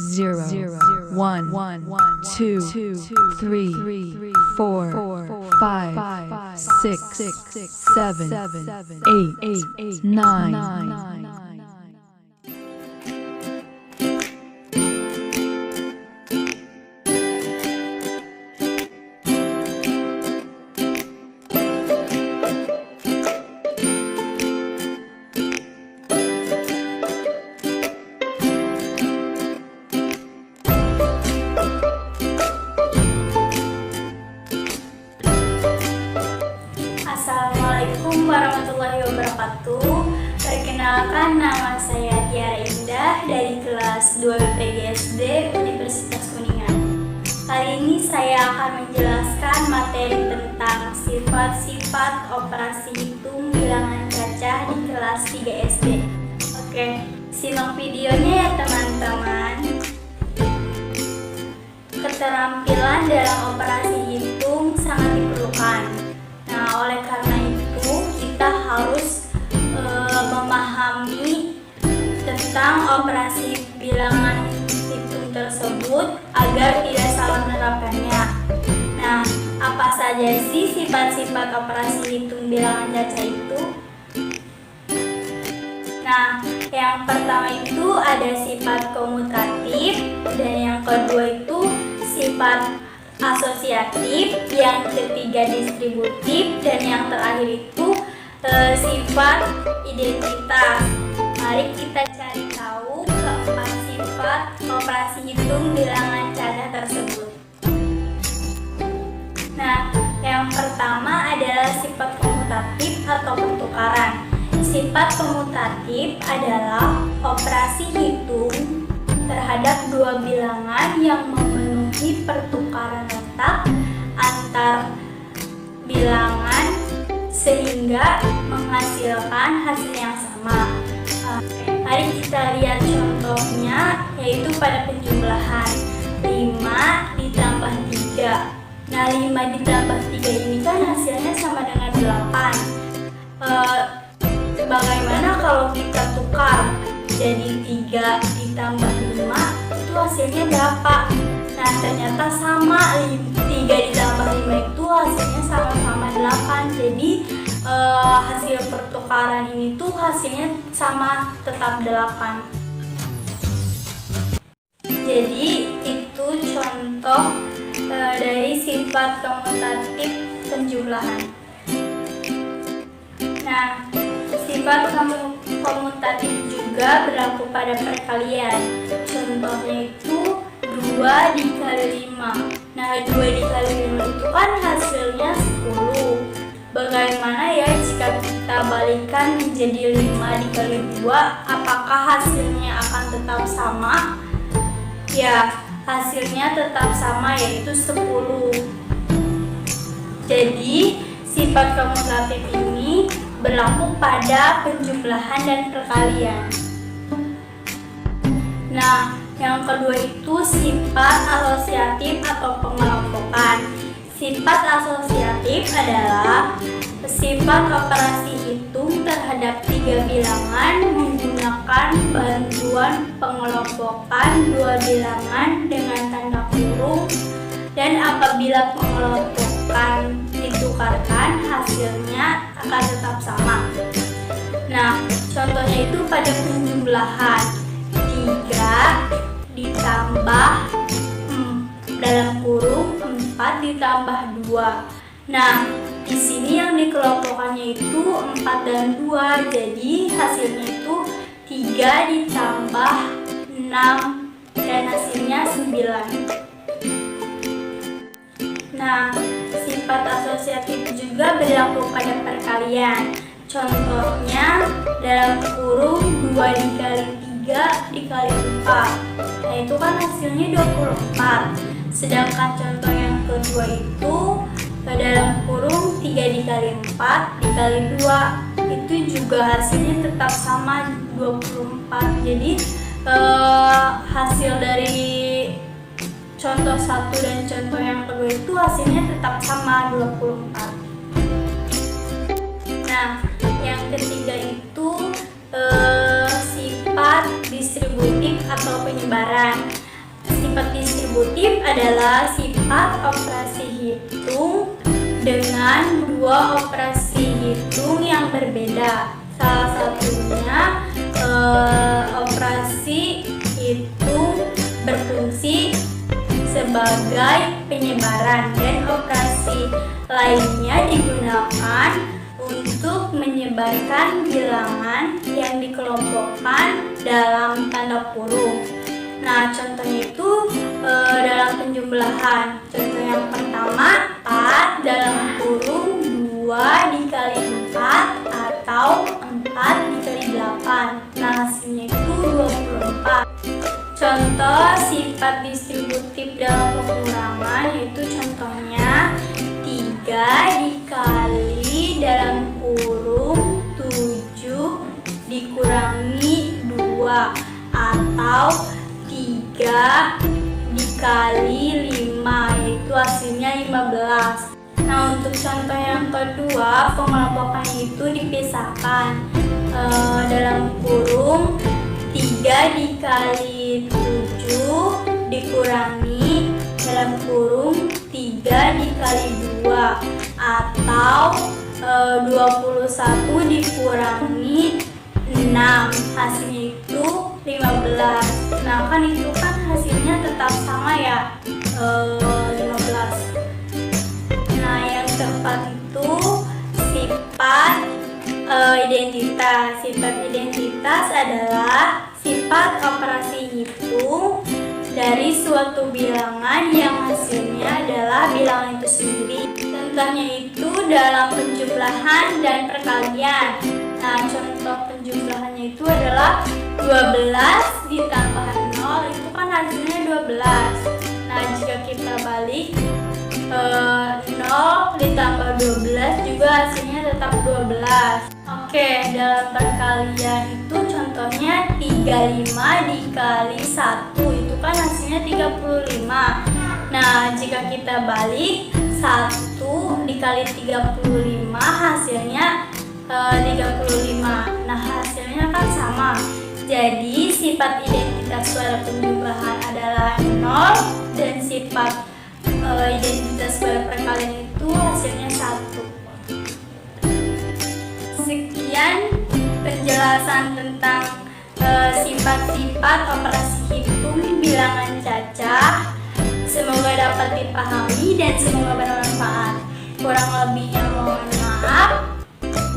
0, 1, 2, 3, 4, 5, 6, 7, 8, 9. Assalamualaikum warahmatullahi wabarakatuh. Perkenalkan, nama saya Tiara Indah dari kelas 2 PGSD Universitas Kuningan. Kali ini saya akan menjelaskan materi tentang sifat-sifat operasi hitung bilangan cacah di kelas 3 SD. Oke, simak videonya ya teman-teman. Keterampilan dalam operasi hitung sangat diperlukan. Nah, oleh karena itu kita harus memahami tentang operasi bilangan hitung tersebut agar tidak salah menerapkannya. Nah, apa saja sih sifat-sifat operasi hitung bilangan cacah itu? Nah, yang pertama itu ada sifat komutatif, dan yang kedua itu sifat asosiatif, yang ketiga distributif, dan yang terakhir itu sifat identitas. Mari kita cari tahu keempat sifat operasi hitung bilangan cacah tersebut. Nah, yang pertama adalah sifat komutatif atau pertukaran. Sifat komutatif adalah operasi hitung terhadap dua bilangan yang memenuhi pertukaran letak antar bilangan sehingga menghasilkan hasil yang sama. Mari kita lihat contohnya, yaitu pada penjumlahan 5 ditambah 3. Nah, 5 ditambah 3 ini kan hasilnya sama dengan 8. Bagaimana kalau kita tukar jadi 3 ditambah 5, itu hasilnya berapa? Nah, ternyata sama, 3 ditambah 5 itu hasilnya sama-sama 8. Jadi hasil pertukaran ini tuh hasilnya sama, tetap 8. Jadi itu contoh dari sifat komutatif penjumlahan. Nah, sifat komutatif juga berlaku pada perkalian. Contohnya itu 2 dikali 5. Nah, 2 dikali 5 itu kan hasilnya 10. Bagaimana ya jika kita balikan menjadi 5 dikali 2? Apakah hasilnya akan tetap sama? Ya, hasilnya tetap sama, yaitu 10. Jadi, sifat komutatif ini berlaku pada penjumlahan dan perkalian. Nah, yang kedua itu sifat asosiatif atau pengelompokan. Sifat asosiatif adalah sifat operasi hitung terhadap 3 bilangan menggunakan bantuan pengelompokan 2 bilangan dengan tanda kurung, dan apabila pengelompokan ditukarkan, hasilnya akan tetap sama. Nah, contohnya itu pada penjumlahan 3 ditambah dalam kurung 4 ditambah 2. Nah, di sini yang dikelompokkannya itu 4 dan 2, jadi hasilnya itu 3 ditambah 6 dan hasilnya 9. Nah, sifat asosiatif juga berlaku pada perkalian. Contohnya dalam kurung 2 dikali 3 dikali 4. Nah, itu kan hasilnya 24. Sedangkan contoh yang kedua itu dalam kurung 3 dikali 4 dikali 2. Itu juga hasilnya tetap sama, 24. Jadi hasil dari contoh 1 dan contoh yang kedua itu hasilnya tetap sama, 24. Nah, yang ketiga itu sifat distributif atau penyebaran. sifat distributif adalah sifat operasi hitung dengan dua operasi hitung yang berbeda. Salah satunya operasi hitung berfungsi sebagai penyebaran dan operasi lainnya digunakan untuk menyebarkan bilangan yang dikelompokkan dalam tanda kurung. Nah, contohnya itu dalam penjumlahan. Contoh yang pertama, 4 dalam kurung 2 dikali 4 atau 4 dikali 8. Nah, hasilnya itu 24. Contoh sifat distributif dalam pengurangan yaitu contohnya 3 dikali dalam kurung 7 dikurangi 2 atau 3 dikali 5 yaitu hasilnya 15. Nah, untuk contoh yang kedua, pengelompokan itu dipisahkan dalam kurung 3 dikali 7 dikurangi dalam kurung 3 dikali 2 atau 21 dikurangi 6, hasilnya itu 15. Nah, kan itu kan hasilnya tetap sama ya, 15. Nah, yang keempat itu sifat identitas. Sifat identitas adalah sifat operasi hitung dari suatu bilangan yang hasilnya adalah bilangan itu sendiri. Contohnya itu dalam penjumlahan dan perkalian. Nah, contoh penjumlahannya itu adalah 12 ditambah 0 itu kan hasilnya 12. Nah, jika kita balik 0 ditambah 12 juga hasilnya tetap 12. Oke, dalam perkalian itu contohnya 35 dikali 1 itu kan hasilnya 35. Nah, jika kita balik 1 dikali 35 hasilnya 35. Nah, hasilnya kan sama. Jadi sifat identitas pada penjumlahan adalah 0 dan sifat identitas pada perkalian itu hasilnya 1. Sekian penjelasan tentang sifat-sifat operasi hitung bilangan cacah. Semoga dapat dipahami dan semoga bermanfaat. Kurang lebihnya mohon maaf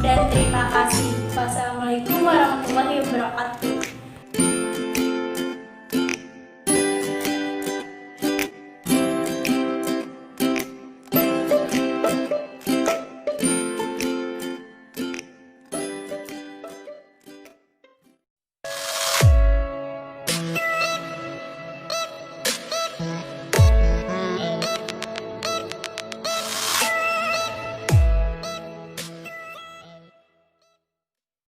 dan terima kasih. Wassalamualaikum warahmatullahi wabarakatuh.